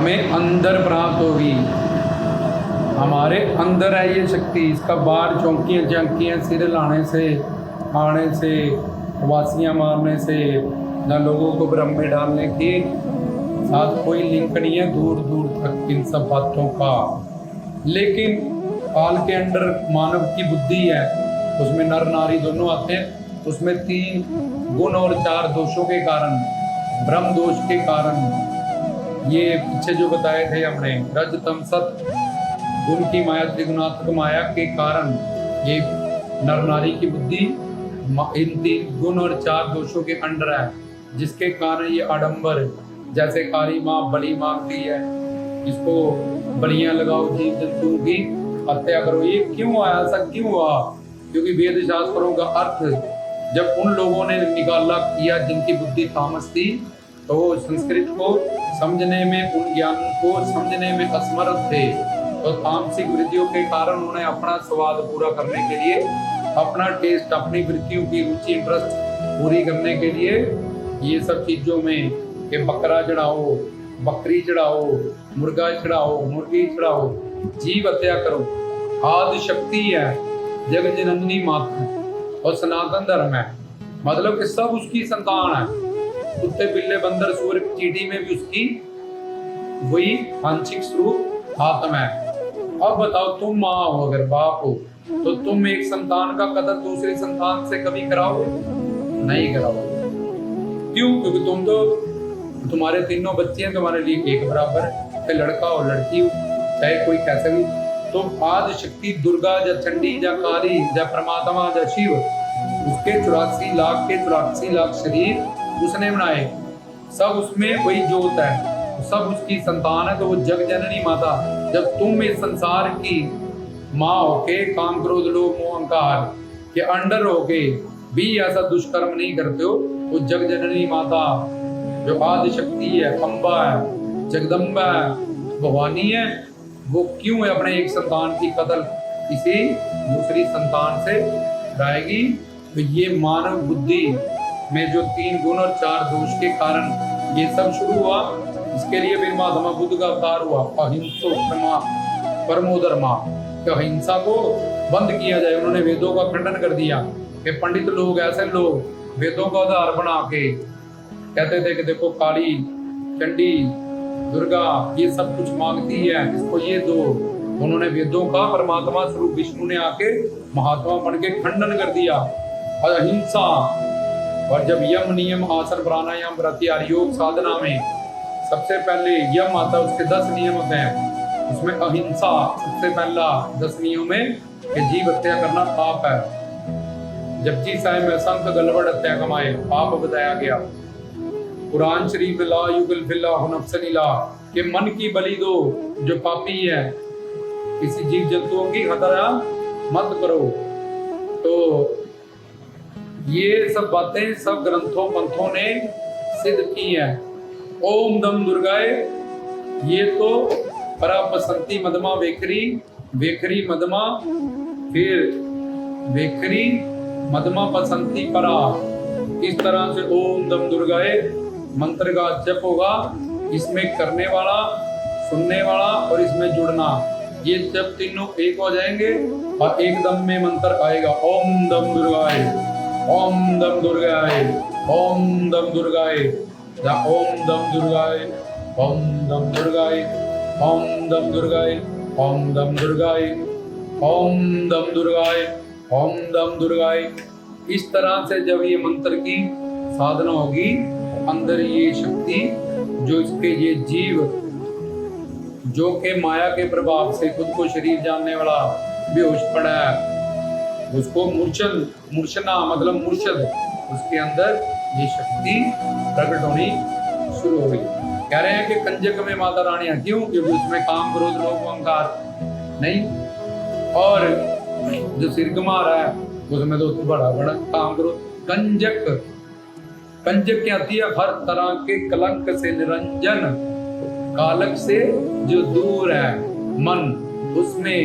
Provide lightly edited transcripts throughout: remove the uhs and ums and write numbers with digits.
हमें अंदर प्राप्त होगी। हमारे अंदर है ये शक्ति। इसका बाहर चौंकियाँ झांकियाँ सिर लाने से, खाने से, वासियाँ मारने से, न लोगों को भ्रम में डालने के साथ कोई लिंक नहीं है दूर दूर तक इन सब बातों का। लेकिन काल के अंदर मानव की बुद्धि है, उसमें नर नारी दोनों आते हैं। उसमें 3 गुण और 4 दोषों के कारण, ब्रह्म दोष के कारण, ये पीछे जो बताए थे हमने, रज तम सत गुण की माया, त्रिगुणात्मक माया के कारण ये नर नारी की बुद्धि इन 3 गुण और 4 दोषों के अंडर है, जिसके कारण ये आडंबर, जैसे काली माँ बलि मांगती है, इसको बलियां लगाओ, जीव जंतु की हत्या करो। ये क्यों आया, ऐसा क्यों हुआ? क्योंकि वेद शास्त्रों का अर्थ जब उन लोगों ने निकाला किया जिनकी बुद्धि तामस थी, तो वो संस्कृत को समझने में, उन ज्ञान को समझने में असमर्थ थे। तो तामसिक वृत्तियों के कारण उन्हें अपना स्वाद पूरा करने के लिए, अपना टेस्ट, अपनी वृत्तियों की रुचि, इंटरेस्ट पूरी करने के लिए ये सब चीजों में कि बकरा चढ़ाओ, बकरी चढ़ाओ, मुर्गा चढ़ाओ, मुर्गी चढ़ाओ, जीव हत्या करो। आदि शक्ति है, जग जननी माता और सनातन धर्म है, मतलब कि सब उसकी संतान है। कुत्ते बिल्ले बंदर सूअर चींटी में भी उसकी वही आंशिक स्वरूप आत्मा है। अब बताओ, तुम माँ हो, अगर बाप हो, तो तुम एक संतान का कदर दूसरी संतान से कभी कराओगे? नहीं कराओगे। क्यों? क्योंकि तुम तो, तुम्हारे तीनों बच्चे हैं, तुम्हारे लिए एक बराबर है, चाहे लड़का हो लड़की हो, चाहे कोई कैसे भी। तो आदि शक्ति दुर्गा या चंडी या काली या परमात्मा या शिव, उसके 84 लाख के 84 लाख शरीर उसने बनाए, सब उसमें वही जोत है, सब उसकी संतान है। तो वो जग जननी माता, जब तुम इस संसार की माँ होके काम क्रोध लोभ मोह अहंकार के अंडर होके भी ऐसा दुष्कर्म नहीं करते हो, तो जग जननी माता जो आदि शक्ति है, अम्बा है, जगदम्बा है, भवानी है, वो क्यों है अपने एक संतान की कत्ल किसी दूसरी संतान से कराएगी? तो ये मानव बुद्धि में जो 3 गुण और 4 दोष के कारण ये सब शुरू हुआ। इसके लिए फिर महात्मा बुद्ध का अवतार हुआ, अहिंसो परमो धर्मा, कि अहिंसा को बंद किया जाए। उन्होंने वेदों का खंडन कर दिया कि पंडित लोग, ऐसे लोग वेदों का आधार बना के कहते थे कि देखो काली चंडी दुर्गा ये सब कुछ मांगती है, इसको ये दो। उन्होंने वेदों का परमात्मा स्वरूप विष्णु ने आके महात्मा बन के खंडन कर दिया अहिंसा। और जब यम नियम आसन प्राणायाम प्रत्याहार योग साधना में सबसे पहले यम आता है, उसके 10 नियम होते हैं, उसमें अहिंसा सबसे पहला 10 नियमों में कि जीव हत्या करना पाप है। जपजी साहिब में संत गलबड़ हत्या कमाए पाप बताया गया। कुरान शरीफ ला युगल फिल्ला नफ्सनीला के मन की बलि दो जो पापी है, किसी जीव जंतुओं की हत्या मत करो। तो ये सब बातें सब ग्रंथों पंथों ने सिद्ध की है। ओम दम दुर्गाए, ये तो परा बसंती मदमा वेखरी, वेखरी मदमा, फिर वेखरी मदमा बसंती परा। इस तरह से ओम दम दुर्गाए मंत्र का जप होगा, इसमें करने वाला, सुनने वाला और इसमें जुड़ना, ये जब तीनों एक हो जाएंगे और एकदम में मंत्र आएगा ओम दम दुर्गाए, ओम दम दुर्गाए, ओम दम दुर्गाए, ओम दम दुर्गाए, ओम दम दुर्गाए, ओम दम दुर्गाए, ओम दम दुर्गाए, ओम दम दुर्गाए, ओम दम दुर्गाए। इस तरह से जब ये मंत्र की साधना होगी, अंदर ये शक्ति जो इसके ये जीव जो के माया के प्रभाव से खुद को शरीर जानने वाला बेहोश पड़ा है, उसको मूर्छना मतलब मुर्शद, उसके अंदर ये शक्ति प्रकट होनी शुरू हो गई। कह रहे हैं कि कंजक में माता रानी है, क्यों? क्योंकि उसमें काम क्रोध लोभ अहंकार नहीं, और जो सिरगमा रहा है उसमें तो बड़ा बड़ा काम क्रोध। कंजक क्या आती है? हर तरह के कलंक से निरंजन, कालक से जो दूर है मन, उसमें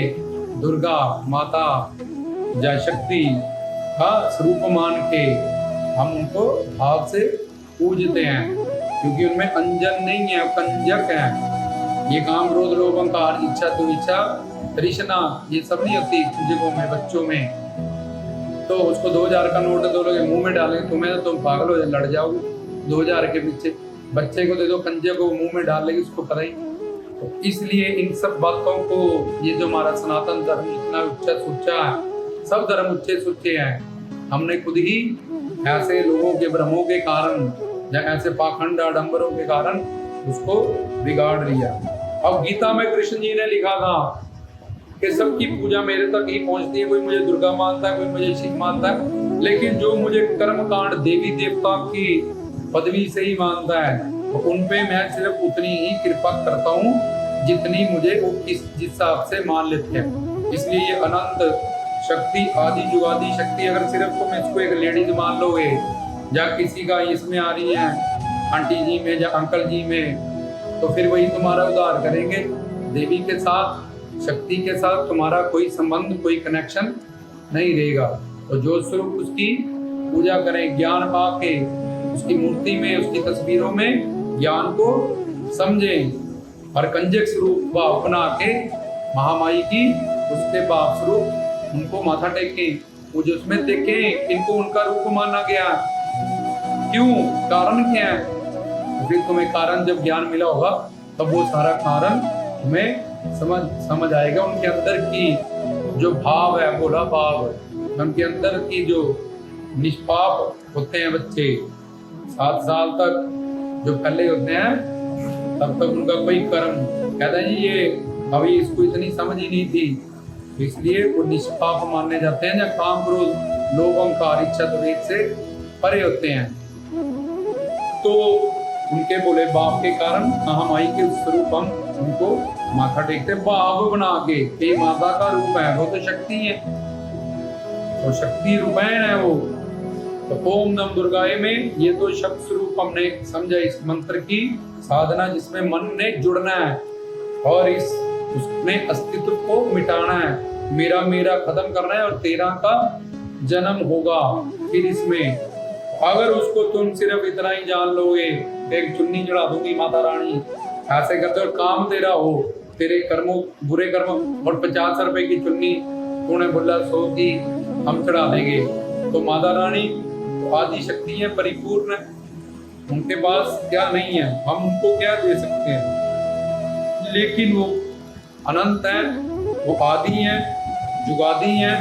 दुर्गा माता या शक्ति का स्वरूप मान के हम उनको भाव से पूजते हैं, क्योंकि उनमें अंजन नहीं है, कंजक है। ये काम क्रोध लोभ अहंकार इच्छा तो इच्छा तृष्णा ये सब नहीं होती जीवों में बच्चों में। तो उसको 2000 का नोट दोगे मुंह में डालेंगे तुम्हें तो तुम पागल हो लड़ जाओगे 2000 के पीछे। बच्चे को दे दो कंजे को मुंह में डाल लेगी उसको पता ही। तो इसलिए इन सब बातों को ये जो हमारा सनातन धर्म इतना उच्चा सुच्चा है, सब धर्म उच्चे सुच्चे हैं, हमने खुद ही ऐसे लोगों के भ्रमों के कारण या ऐसे पाखंड आडंबरों के कारण उसको बिगाड़ लिया। अब गीता में कृष्ण जी ने लिखा था कि सबकी पूजा मेरे तक ही पहुंचती है, कोई मुझे दुर्गा मानता है, कोई मुझे शिव मानता है, लेकिन जो मुझे कर्म कांड देवी देवता की पदवी से ही मानता है तो उन पे मैं सिर्फ उतनी ही कृपा करता हूँ जितनी मुझे वो जिस हिसाब से मान लेते हैं। इसलिए ये अनंत शक्ति आदि जुगादि शक्ति अगर सिर्फ तुम इसको एक लेडीज मान लोगे या किसी का इसमें आ रही है आंटी जी में या अंकल जी में, तो फिर वही तुम्हारा उद्धार करेंगे। देवी के साथ शक्ति के साथ तुम्हारा कोई संबंध कोई कनेक्शन नहीं रहेगा। तो जो स्वरूप उसकी पूजा करें, ज्ञान पाके उसकी मूर्ति में उसकी तस्वीरों में ज्ञान को समझें और कंजक स्वरूप भाव बना के महामाई की उसके भाव स्वरूप उनको माथा टेकें, मुझे उसमें देखें इनको उनका रूप माना गया। क्यों? कारण क्या है? तो फिर तुम्हें कारण जब ज्ञान मिला होगा तब वो सारा कारण तुम्हें समझ आएगा। उनके अंदर की जो भाव है बोला भाव, उनके अंदर की जो निष्पाप होते हैं बच्चे 7 साल तक जो पहले होते हैं तब तक उनका कोई कर्म कहता है जी ये अभी इसको इतनी समझ ही नहीं थी, इसलिए वो निष्पाप माने जाते हैं। जब काम क्रोध लोभ अहंकार इच्छा द्वेष से परे होते हैं तो उनके बोले बाप के कारण महामाई के स्वरूप हम उनको माथा टेकते भाव बना के माता का रूप है, वो तो शक्ति है, तो शक्ति रूपायण है वो। तो ओम नम दुर्गाय में ये तो शब्द स्वरूप हमने समझा इस मंत्र की साधना जिसमें मन ने जुड़ना है और इस उसमें अस्तित्व को मिटाना है, मेरा मेरा खत्म करना है और तेरा का जन्म होगा। फिर इसमें अगर उसको तुम सिर्फ इतना ही जान लोगे, एक चुन्नी चढ़ा दूंगी माता रानी ऐसे करते और काम तेरा हो, तेरे कर्मों बुरे कर्म और 50 रुपए की चुन्नी तूने बोला 100 की हम चढ़ा देंगे, तो माता रानी तो आदि शक्ति है परिपूर्ण, उनके पास क्या नहीं है, हम उनको क्या दे सकते हैं। लेकिन वो अनंत है, वो आदि है, जुगादी है,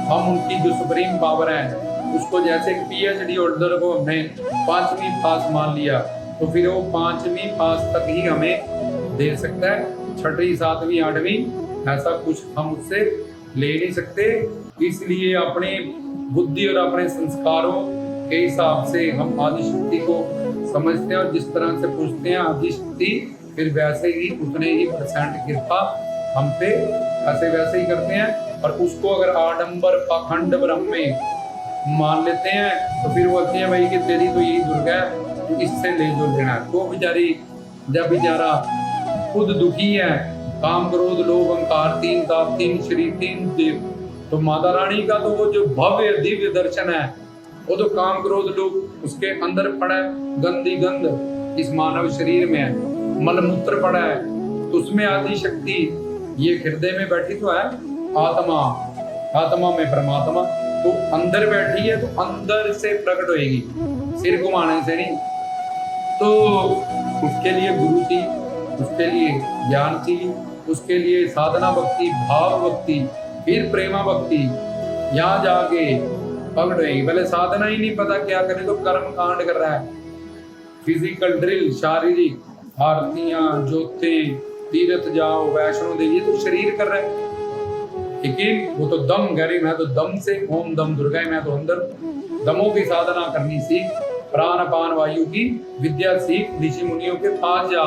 हम उनकी जो सुप्रीम पावर है उसको जैसे PhD होल्डर को हमने 5वीं पास मान लिया तो फिर वो 5वीं पास तक ही हमें दे सकता है, 6वीं 7वीं 8वीं ऐसा कुछ हम उससे ले नहीं सकते। इसलिए अपने बुद्धि और अपने संस्कारों के हिसाब से हम आदि शक्ति को समझते हैं और जिस तरह से पूछते हैं आदि शक्ति फिर वैसे ही उतने ही % कृपा हम पे ऐसे वैसे ही करते हैं। और उसको अगर आडंबर पाखंड ब्रह्म में मान लेते हैं तो फिर वो कहते हैं भाई कि तेरी तो यही दुर्गा है, तो इससे ले जो लेना है। तो बेचारी जब बेचारा खुद दुखी है, काम क्रोध लोभ अहंकार 3 ताप 3 शरीर 3 देव, तो माता रानी का तो वो जो भव्य दिव्य दर्शन है वो तो काम क्रोध लोभ उसके अंदर पड़ा है, गंदी गंध इस मानव शरीर में है, मलमूत्र पड़ा है, तो उसमें आदि शक्ति ये हृदय में बैठी तो है आत्मा, आत्मा में परमात्मा तो अंदर बैठी है, तो अंदर से प्रकट होएगी, सिर घुमाने से नहीं। तो उसके लिए गुरु चाहिए, उसके लिए ज्ञान चाहिए, उसके लिए साधना भक्ति भाव भक्ति फिर प्रेमा भक्ति, यहाँ जाके प्रकट होएगी। पहले साधना ही नहीं पता क्या करे तो कर्म कांड कर रहा है, फिजिकल ड्रिल शारीरिक आरतियां ज्योति तीर्थ जाओ वैष्णो देवी तो शरीर कर रहा है, लेकिन वो तो दम गहरी मैं तो दम से ओम दम दुर्गा मैं तो अंदर दमों की साधना करनी सीख, प्राण पान वायु की विद्या सीख, ऋषि मुनियों के पास जा,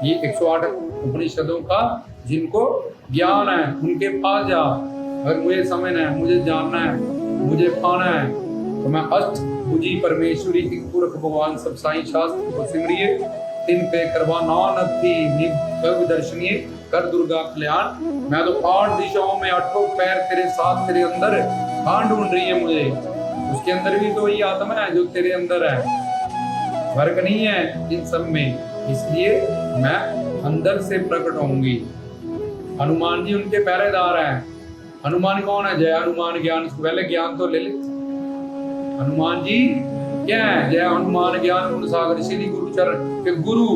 ये 108 उपनिषदों का जिनको ज्ञान है उनके पास जा। अगर मुझे समझना है, मुझे जानना है, मुझे पाना है तो मैं अष्ट भुजी परमेश्वरी की पुरख भगवान सब साई शास्त्र को सिमरिए, तिन पे करवा नानक थी निभ दर्शनीय कर दुर्गा कल्याण। मैं तो 8 दिशाओं में 8 पैर तेरे साथ तेरे अंदर कहाँ ढूंढ रही है मुझे, उसके अंदर भी तो वही आत्मा है जो तेरे अंदर है, फर्क नहीं है इन सब में। इसलिए मैं अंदर से प्रकट होंगी। हनुमान जी उनके पहरेदार हैं। हनुमान कौन है? जय हनुमान ज्ञान, पहले ज्ञान तो ले ले। हनुमान जी क्या है? जय हनुमान ज्ञान गुण सागर, श्री गुरु चरण के गुरु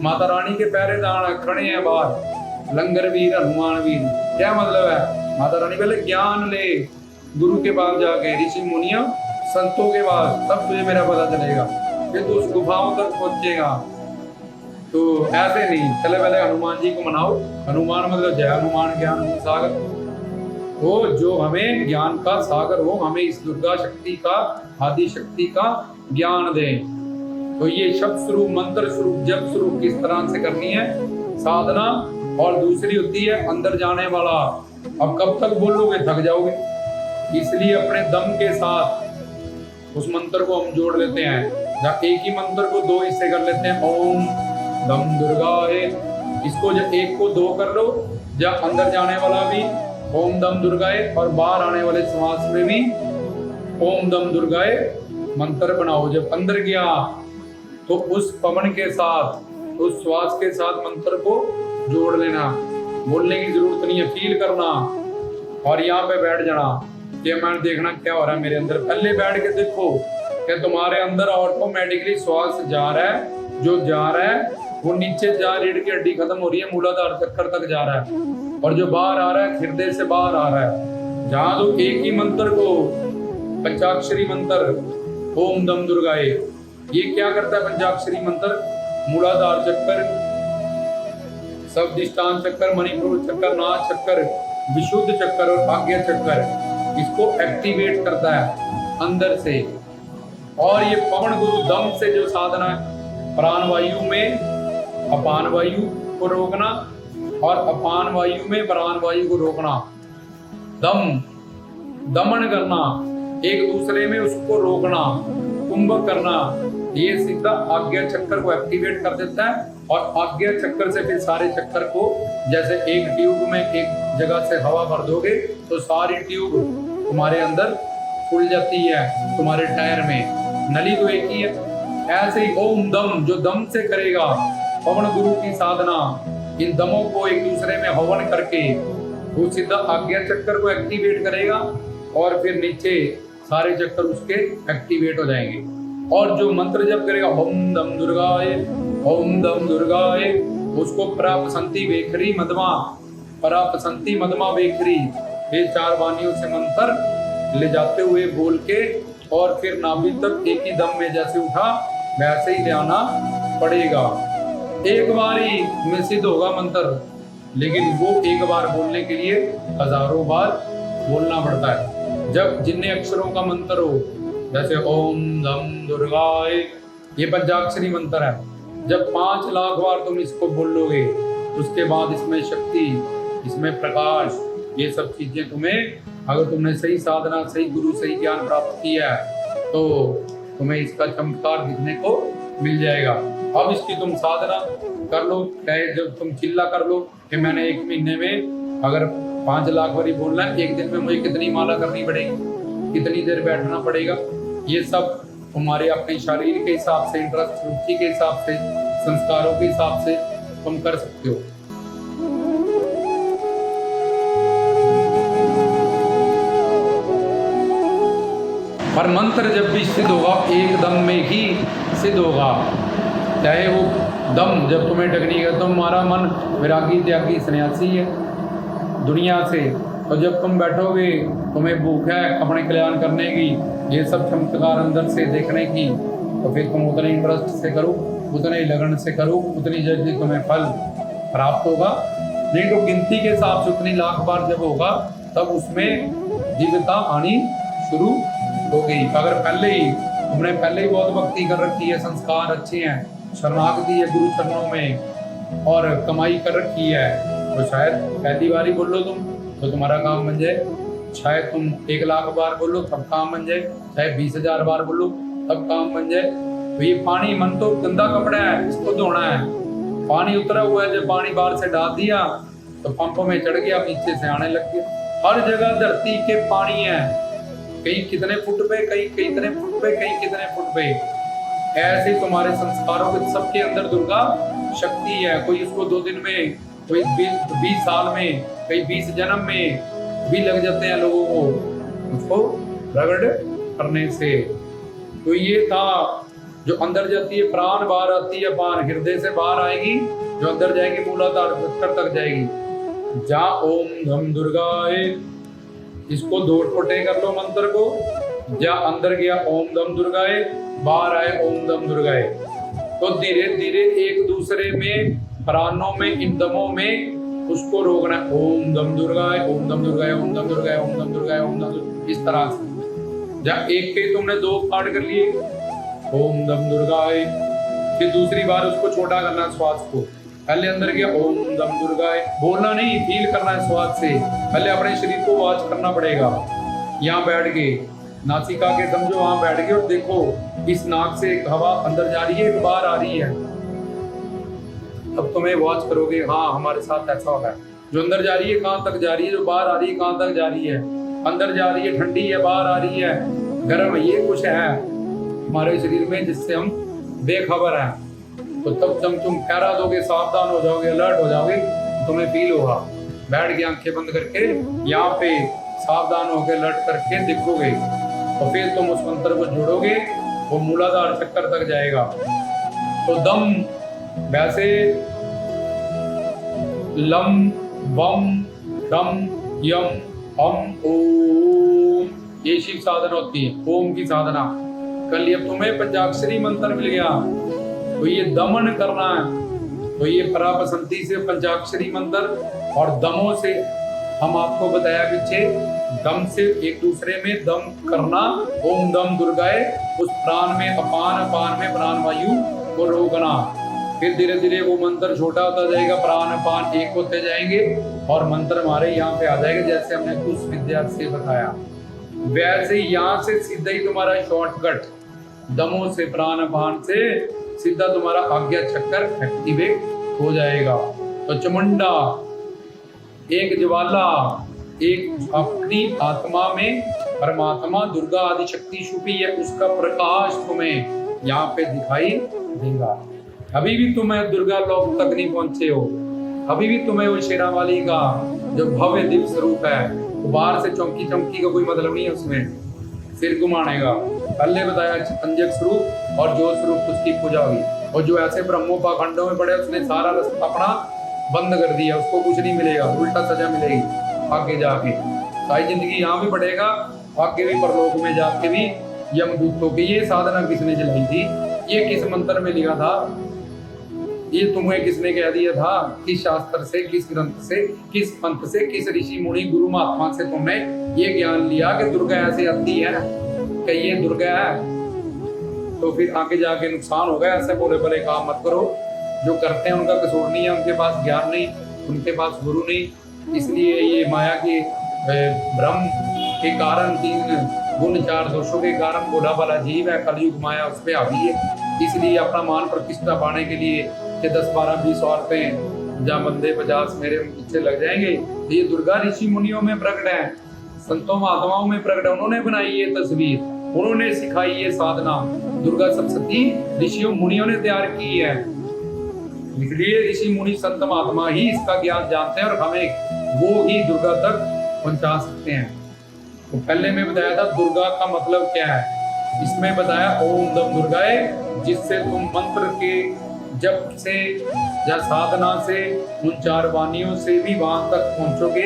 माता रानी के पहरेदार खड़े हैं बाहर। लंगर वीर हनुमान वीर, क्या मतलब है? माता रानी पहले ज्ञान ले गुरु के पास जाके, ऋषि मुनियों संतों के पास, तब तुझे मेरा पता चलेगा, फिर तू उस गुफाओं तक पहुंचेगा। तो ऐसे नहीं, चले पहले हनुमान जी को मनाओ। हनुमान मतलब जय हनुमान ज्ञान गुण सागर, वो जो हमें ज्ञान का सागर हो, हमें इस दुर्गा शक्ति का, आदि शक्ति का ज्ञान दे। तो ये शब्द स्वरूप, मंत्र स्वरूप, जप स्वरूप किस तरह से करनी है साधना। और दूसरी होती है अंदर जाने वाला। अब कब तक बोलोगे? थक जाओगे। इसलिए अपने दम के साथ उस मंत्र को हम जोड़ लेते हैं। जब एक ही मंत्र को दो हिस्से कर लेते हैं, ओम दम दुर्गाए, इसको जब एक को दो कर लो, जब अंदर जाने वाला भी ओम दम दुर्गाए और बाहर आने वाले श्वास में भी ओम दम दुर्गाए मंत्र बनाओ। जब अंदर गया तो उस पवन के साथ, उस श्वास के साथ मंत्र को जोड़ लेना। बोलने की जरूरत नहीं है, फील करना और यहाँ पे बैठ जाना कि मैं देखना क्या हो रहा है मेरे अंदर। पहले बैठ के देखो कि तुम्हारे अंदर ऑटोमेटिकली श्वास जा रहा है, जो जा रहा है वो नीचे जा, रीढ़ की हड्डी खत्म हो रही है, मूलाधार चक्कर तक जा रहा है, और जो बाहर आ रहा है हृदय से बाहर आ रहा है। जहां तो एक ही मंत्र को, पंचाक्षरी मंत्र ओम दम दुर्गाए, ये क्या करता है पंचाक्षरी मंत्र? मूलाधार चक्कर, सबदिष्टान चक्कर, मणिपुर चक्कर, नाथ चक्कर, विशुद्ध चक्कर और आज्ञा चक्कर, इसको एक्टिवेट करता है अंदर से। और ये पवन गुरु दम से जो साधना है, प्राण वायु में अपान वायु को रोकना और अपान वायु में प्राण वायु को रोकना, दमन करना, एक दूसरे में उसको रोकना, कुंभक करना, ये सीधा आज्ञा चक्कर को एक्टिवेट कर देता है। और आज्ञा चक्कर से फिर सारे चक्कर को, जैसे एक ट्यूब में एक जगह से हवा भर दोगे तो सारी ट्यूब तुम्हारे अंदर खुल जाती है, तुम्हारे टायर में नली तो एक ही है। ऐसे ही ओम दम, जो दम से करेगा पवन गुरु की साधना, इन दमों को एक दूसरे में हवन करके वो सीधा आज्ञा चक्कर को एक्टिवेट करेगा और फिर नीचे सारे चक्कर उसके एक्टिवेट हो जाएंगे। और जो मंत्र जप करेगा ओम दम दुर्गाए, ओम दम दुर्गाए, उसको परापसंती वेखरी मदमा, परापसंती मदमा वेखरी, ये चार वाणियों से मंत्र ले जाते हुए बोल के और फिर नाभि तक एक ही दम में जैसे उठा वैसे ही ले आना पड़ेगा। एक बार ही में सिद्ध होगा मंत्र, लेकिन वो एक बार बोलने के लिए हजारों बार बोलना पड़ता है। जब जितने अक्षरों का मंत्र हो, जैसे ओम दम दुर्गाए, ये पंचाक्षरी मंत्र है, जब 5 लाख बार तुम इसको बोलोगे उसके बाद इसमें शक्ति, इसमें प्रकाश, ये सब चीजें तुम्हें, अगर तुमने सही साधना, सही गुरु, सही ज्ञान प्राप्त किया है तो तुम्हें इसका चमत्कार दिखने को मिल जाएगा। अब इसकी तुम साधना कर लो, चाहे जब तुम चिल्ला कर लो कि मैंने 1 महीने में अगर 5 लाख बारी बोलना है, 1 दिन में मुझे कितनी माला करनी पड़ेगी, कितनी देर बैठना पड़ेगा, ये सब तुम्हारे अपने शरीर के हिसाब से, इंटरेस्ट, रुचि के हिसाब से, संस्कारों के हिसाब से तुम कर सकते हो। पर मंत्र जब भी सिद्ध होगा एक दम में ही सिद्ध होगा। चाहे वो दम जब तुम्हें डगनी है, तुम्हारा मन विरागी त्यागी सन्यासी है दुनिया से, तो जब तुम बैठोगे, तुम्हें भूख है अपने कल्याण करने की, ये सब चमत्कार अंदर से देखने की, तो फिर तुम उतने इंटरेस्ट से करो, उतने लगन से करो, उतनी जल्दी तुम्हें फल प्राप्त होगा। नहीं तो गिनती के हिसाब से उतनी लाख बार जब होगा तब उसमें दिव्यता आनी शुरू हो गई। अगर पहले ही तुमने पहले ही बहुत भक्ति कर रखी है, संस्कार अच्छे हैं, शरणागति है गुरु चरणों में और कमाई कर रखी है, तो शायद पहली बार ही बोलो तुम तो तुम्हारा काम बन जाए। शायद तुम 1 लाख बार बोलो तब काम बन जाए, चाहे 20,000 बार बोलो तब काम बन जाए। तो ये पानी, मन तो गंदा कपड़ा है, इसको धोना है, पानी उतरा हुआ है, जब पानी बाहर से डाल दिया तो पंप में चढ़ गया, पीछे से आने लग गया। हर जगह धरती के पानी है, कहीं कितने फुट पे, कहीं कितने फुट पे, कहीं कितने फुट पे। ऐसे तुम्हारे संस्कारों के सबके अंदर दुर्गा शक्ति है, कोई उसको 2 दिन में, कोई 20 साल में, कई 20 जन्म में भी लग जाते हैं लोगों को उसको प्रकट करने से। तो ये था जो अंदर जाती है प्राण, बाहर आती है बाहर, हृदय से बाहर आएगी, जो अंदर जाएगी मूलाधार चक्कर तक जाएगी। जा ओम धम दुर्गाए, इसको 2 टोटे कर लो मंत्र को। जा अंदर गया ओम दम दुर्गाए, बाहर आए ओम दम दुर्गाए। तो धीरे धीरे एक दूसरे में, प्राणों में, इन दमों में उसको रोकना है। ओम दम दुर्गाए, ओम दम दुर्गाए, ओम दम दुर्गाए, ओम दम दुर्गाए, ओम दम, इस तरह से। जब एक के तुमने 2 पाठ कर लिए ओम दम दुर्गाए, फिर दूसरी बार उसको छोटा करना श्वास को। पहले अंदर गया ओम दम दुर्गाए, बोलना नहीं, फील करना है श्वास से। पहले अपने शरीर को वॉच करना पड़ेगा। यहाँ बैठ के नासिका के समझो, वहां बैठ के और देखो इस नाक से हवा अंदर जा रही है, एक बाहर आ रही है। अब तुम्हें वॉच करोगे, हाँ हमारे साथ ऐसा होगा, जो अंदर जा रही है कहाँ तक जा रही है, जो बाहर आ रही है कहाँ तक जा रही है। अंदर जा रही है ठंडी है, बाहर आ रही है गर्म है, ये कुछ है हमारे शरीर में जिससे हम बेखबर हैं। तो तब जब तुम कहरा दोगे, सावधान हो जाओगे, अलर्ट हो जाओगे, तुम्हें फील होगा। बैठ के आंखें बंद करके यहाँ पे सावधान होकर अलर्ट करके देखोगे, तो फिर तुम उस मंत्र को जोड़ोगे, वो मूलाधार चक्कर तक जाएगा। तो दम वैसे लम वम दम यम हम ओम, ये शिव साधना होती है, ओम की साधना। कल ये तुम्हें पंचाक्षरी मंत्र मिल गया, तो ये दमन करना है। तो ये परापसंति से पंचाक्षरी मंत्र और दमों से हम आपको बताया पीछे, दम से एक दूसरे में दम करना, ओम दम दुर्गाए, उस प्राण में अपान, अपान में प्राण वायु को रोकना। फिर धीरे धीरे वो मंत्र छोटा होता जाएगा, प्राण अपान एक होते जाएंगे और मंत्र हमारे यहाँ पे आ जाएगा, जैसे हमने कुछ विद्या से बताया। वैसे यहाँ से सीधा ही तुम्हारा शॉर्टकट, दमों से प्राण अपान से सीधा तुम्हारा आज्ञा चक्कर एक्टिवेट हो जाएगा। तो चमुंडा एक ज्वाला, एक अपनी आत्मा में परमात्मा दुर्गा आदि शक्ति छुपी है, उसका प्रकाश तुम्हें यहाँ पे दिखाई देगा। अभी भी तुम्हें दुर्गा लोक तक नहीं पहुंचे हो, अभी भी तुम्हें वो शेरावाली का जो भव्य दिव्य स्वरूप है, वो बाहर से चौंकी चौंकी का कोई मतलब नहीं है, उसमें सिर घुमाने का। पहले बताया अंजक स्वरूप और जो स्वरूप उसकी पूजा हुई, और जो ऐसे ब्रह्मोपाखंडों में पड़े उसने सारा रास्ता अपना बंद कर दिया, उसको कुछ नहीं मिलेगा, उल्टा सजा मिलेगी आगे जाके। सारी जिंदगी यहाँ भी बढ़ेगा, आगे भी परलोक में जाके भी यमदूतों की ये साधना किसने चलाई थी, ये किस मंत्र में लिखा था, ये तुम्हें किसने कह दिया था, किस शास्त्र से, किस ग्रंथ से, किस पंथ से, किस ऋषि मुनि गुरु महात्मा से तुमने ये ज्ञान लिया कि दुर्गा ऐसे आती है, कि ये दुर्गा है। तो फिर आगे जाके नुकसान होगा। ऐसे बोले भले काम मत करो, जो करते हैं उनका कसूर नहीं है, उनके पास ज्ञान नहीं, उनके पास गुरु नहीं, इसलिए ये माया के भ्रम के कारण, 3 गुण 4 दोषों के कारण भोला भाला जीव है, कलयुग माया उस पर हावी है। इसलिए अपना मान प्रतिष्ठा पाने के लिए 10 12 20 औरतें जहाँ बंदे 50 मेरे पीछे लग जाएंगे। ये दुर्गा ऋषि मुनियों में प्रकट है, संतों महात्माओं में प्रकट है, उन्होंने बनाई ये तस्वीर, उन्होंने सिखाई ये साधना, दुर्गा सप्तशती ऋषियों मुनियों ने तैयार की है। इसलिए ऋषि मुनि संत महात्मा ही इसका ज्ञान जानते हैं और हमें वो ही दुर्गा तक पहुंचा सकते हैं। तो पहले में बताया था दुर्गा का मतलब क्या है, इसमें बताया ओम दम दुर्गाए, जिससे तुम मंत्र के जप से या साधना से उन 4 वाणियों से भी वहां तक पहुंचोगे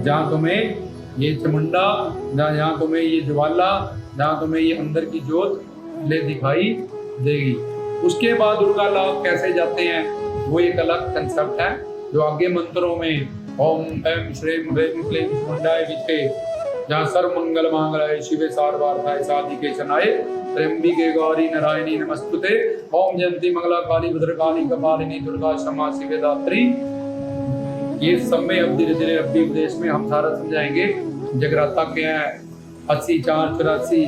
जहाँ तुम्हें ये चमुंडा, जहाँ तुम्हें ये ज्वाला, जहाँ तुम्हें ये अंदर की ज्योत ले दिखाई देगी। उसके बाद दुर्गा लाभ कैसे जाते हैं वो एक अलग कंसेप्ट है, जो आगे मंत्रों में ओम ऐम श्रीम ह्रीम क्लीम चमुंडाय विचे, जहाँ सर्व मंगल मांगलाय शिवे सर्वार्थाय साधिके शरणाय त्र्यंबिके गौरी नारायणी नमस्तुते, ओम जयंती मंगला काली भद्रकाली कपालिनी दुर्गा क्षमा शिवे दात्री। ये सब में अब धीरे धीरे अभी उपदेश में हम सारा समझाएंगे। जगराता क्या है, 80 4 84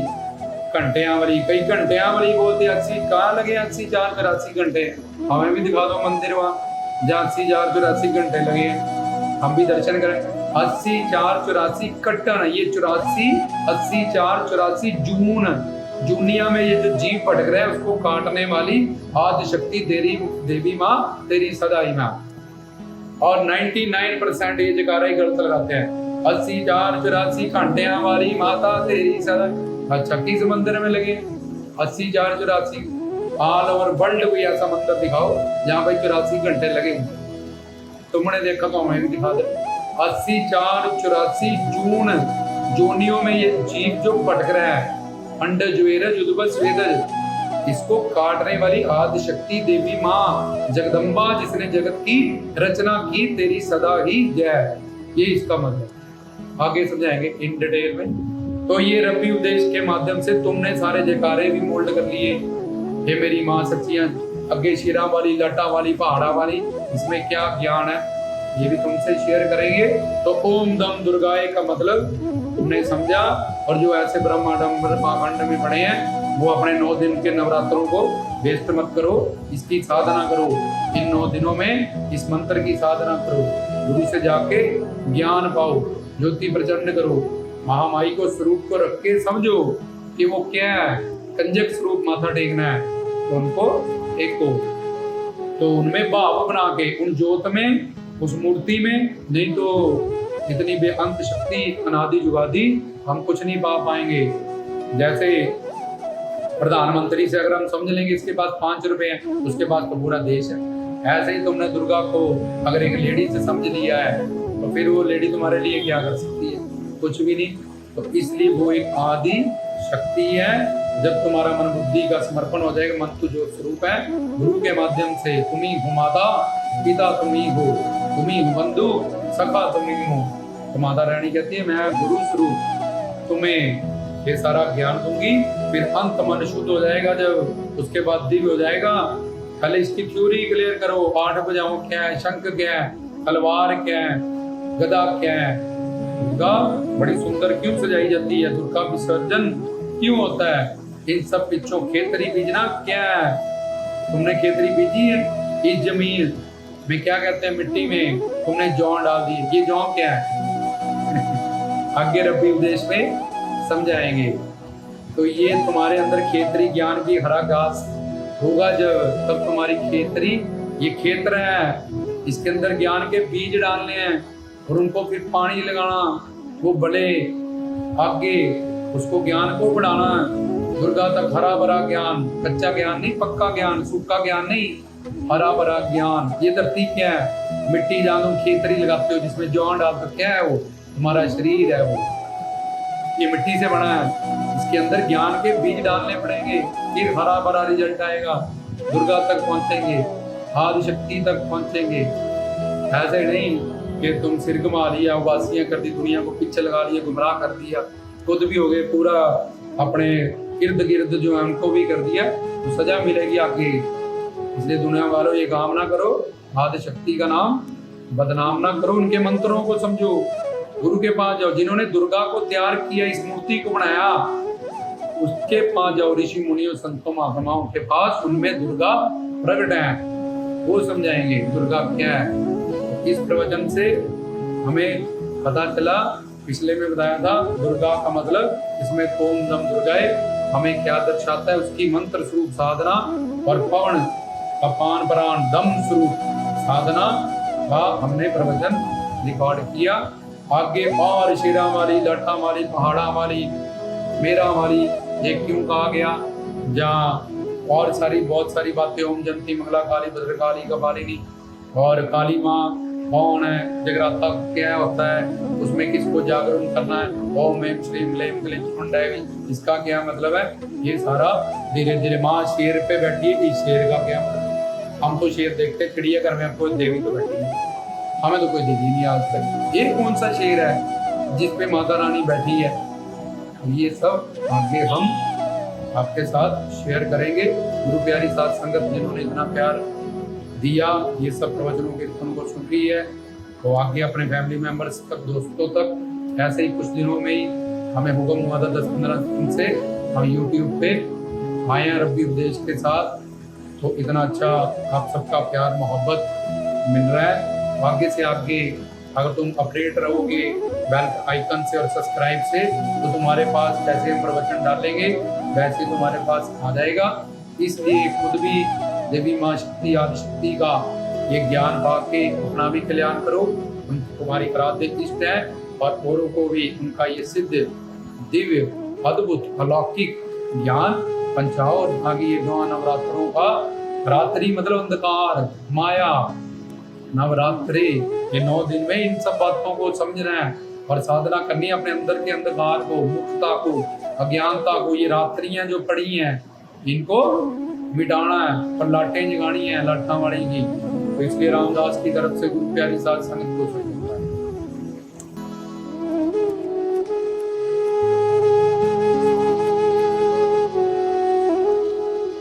घंटियां वाली, कई घंटियां वाली बोलते 80 कहाँ लगे, 80 4 84 घंटे, हमें भी दिखा दो मंदिर वहाँ जहाँ 80 4 84 घंटे लगे, हम भी दर्शन करें। 80 4 84 कट्टन, ये 84 80 4 84 जून दुनिया में ये जो जीव भटक रहा है उसको काटने वाली आदि शक्ति तेरी देवी माँ तेरी सदाई माँ। और 99% ये जकारा ही गलत लगाते हैं। 80,84 घंटिया वाली माता तेरी सदा। अच्छा किस मंदिर में लगे 80,84? ऑल ओवर वर्ल्ड कोई ऐसा मंदिर दिखाओ जहाँ पे 84 घंटे लगे। तुमने देखा तो हमें भी दिखा दे। 80,84 जून जोनियों में ये जीव जो भटक रहा है, अंडज वेरज उद्भव वेदज, इसको काटने वाली आदि शक्ति देवी माँ जगदम्बा जिसने जगत की रचना की तेरी सदा ही जय। ये इसका मतलब आगे समझाएंगे इन डिटेल में। तो ये रब्बी उपदेश के माध्यम से तुमने सारे जयकारे भी मोल्ड कर लिए। ये मेरी माँ सच्चियां, अगे शिरा वाली, लटा वाली, पहाड़ा वाली, इसमें क्या ज्ञान है ये भी तुमसे शेयर करेंगे। तो ओम दम दुर्गाए का मतलब तुमने समझा। और जो ऐसे ब्रह्मांड पाखंड में पड़े हैं वो अपने 9 दिन के नवरात्रों को वेस्ट मत करो, इसकी साधना करो। इन 9 दिनों में इस मंत्र की साधना करो, गुरु से जाके ज्ञान पाओ, ज्योति प्रचंड करो, महामाई को स्वरूप को रख के समझो कि वो क्या है। कंजक स्वरूप माथा टेकना है तो उनको एक तो उनमें भाव बना के उन ज्योत में, उस मूर्ति में, नहीं तो इतनी बेअंत शक्ति अनादि जुगादि हम कुछ नहीं पा पाएंगे। जैसे प्रधानमंत्री से अगर हम समझ लेंगे इसके पास 5 रुपए हैं, उसके पास तो पूरा देश है। ऐसे ही तुमने दुर्गा को अगर एक लेडी से समझ लिया है तो फिर वो लेडी तुम्हारे लिए क्या कर सकती है? कुछ भी नहीं। तो इसलिए वो एक आदि शक्ति है। जब तुम्हारा मन बुद्धि का समर्पण हो जाएगा, मन तो जो स्वरूप है गुरु के माध्यम से, तुम ही हो माता, पिता तुम ही हो, तुम ही हो बंधु, सखा तुम ही हो। तो माता रानी कहती है मैं गुरु स्वरूप तुम्हें ये सारा ज्ञान दूंगी। फिर अंत मन शुद्ध हो जाएगा जब, उसके बाद दिव्य हो जाएगा। पहले इसकी थ्योरी क्लियर करो, पाठ बजाओ क्या है, शंख क्या है, तलवार क्या है, गदा क्या है, दुर्गा बड़ी सुंदर क्यों सजाई जाती है, दुर्गा विसर्जन क्यों होता है, इन सब पीछों खेतरी बीजना क्या है। तुमने खेतरी बीजी है इस जमीन में, क्या कहते हैं मिट्टी में तुमने जौ डाल दी, ये जौ क्या है आगे रब्बी उपदेश में समझाएंगे। तो ये तुम्हारे अंदर खेतरी ज्ञान की हरा घास होगा जब, तब तुम्हारी खेतरी, ये क्षेत्र है, इसके अंदर ज्ञान के बीज डालने हैं और उनको फिर पानी लगाना, वो बड़े आगे उसको ज्ञान को बढ़ाना। दुर्गा तक हरा भरा ज्ञान, कच्चा ज्ञान नहीं, पक्का ज्ञान, सूखा ज्ञान नहीं, हरा भरा ज्ञान। ये धरती क्या है? मिट्टी जहाँ तुम खेतरी लगाते हो जिसमें जौ डालते, क्या है वो? तुम्हारा शरीर है, वो ये मिट्टी से बना है। इसके अंदर ज्ञान के बीज डालने पड़ेंगे, फिर हरा भरा रिजल्ट आएगा। दुर्गा तक पहुंचेंगे, आदि शक्ति तक पहुंचेंगे। ऐसे नहीं कि तुम सिर घुमा लिया, उबासियां कर दी, दुनिया को पीछे लगा लिया, गुमराह कर दिया, खुद भी हो गए, पूरा अपने इर्द गिर्द जो है उनको भी कर दिया, तो सजा मिलेगी आगे। इसलिए दुनिया वालों ये काम ना करो, आदि शक्ति का नाम बदनाम ना करो, उनके मंत्रों को समझो, गुरु के पास जाओ। जिन्होंने दुर्गा को तैयार किया, इस मूर्ति को बनाया, उसके पास जाओ, ऋषि मुनियों संतों महात्माओं के पास, उनमें दुर्गा प्रकट है, वो समझाएंगे दुर्गा क्या है। इस प्रवचन से हमें पता चला, पिछले में बताया था दुर्गा का मतलब, इसमें ओम दम दुर्गाए हमें क्या दर्शाता है, उसकी मंत्र स्वरूप साधना और पवन अपान प्राण दम स्वरूप साधना का हमने प्रवचन रिकॉर्ड किया। आगे और शिरा वाली, लटा वाली, पहाड़ा वाली, मेरा वाली, ये क्यों कहा गया, जहाँ और सारी बहुत सारी बातें, ओम जंती मंगला काली भद्रकाली कपालिनी, और काली माँ कौन है, जगराता क्या होता है, उसमें किसको जागरण करना है, ओम एम श्रीम लेम क्लीम कुंडाई, इसका क्या मतलब है, ये सारा धीरे धीरे। माँ शेर पे बैठी है, इस शेर का क्या मतलब? हम तो शेर देखते, चिड़िया घर में कोई देवी तो बैठी है, हमें तो कोई देवी नहीं आज तक। ये कौन सा शेर है जिसपे माता रानी बैठी है? ये सब आगे हम आपके साथ शेयर करेंगे। गुरु प्यारी साथ संगत जिन्होंने इतना प्यार दिया, ये सब प्रवचनों के उनको सुन रही है, तो आगे अपने फैमिली मेंबर्स तक, दोस्तों तक, ऐसे ही कुछ दिनों में ही हमें हुक्म हुआ था 10-15 दिन से हम यूट्यूब पे आए हैं रब्बी उपदेश के साथ। तो इतना अच्छा आप सबका प्यार मोहब्बत मिल रहा है। आगे से आगे अगर तुम अपडेट रहोगे बेल आइकन से और सब्सक्राइब से, तो तुम्हारे पास जैसे हम प्रवचन डालेंगे वैसे तुम्हारे पास आ जाएगा। इसलिए खुद भी देवी माँ शक्ति आदिशक्ति का ये ज्ञान पाके अपना भी कल्याण करो। तुम्हारी कराते इष्ट है और औरों को भी उनका ये सिद्ध दिव्य अद्भुत अलौकिक ज्ञान पंचाओ। और आगे ये 9 नवरात्रों का, रात्रि मतलब अंधकार माया, नवरात्रि ये 9 दिन में इन सब बातों को समझना है और साधना करनी है, अपने अंदर के अंधकार को, मुक्तता को, अज्ञानता को, ये रात्रियां जो पड़ी हैं इनको मिटाना है और लाटें जगानी है लाठा वाली की। तो इसलिए रामदास की तरफ से गुरु प्यारी साध संगत को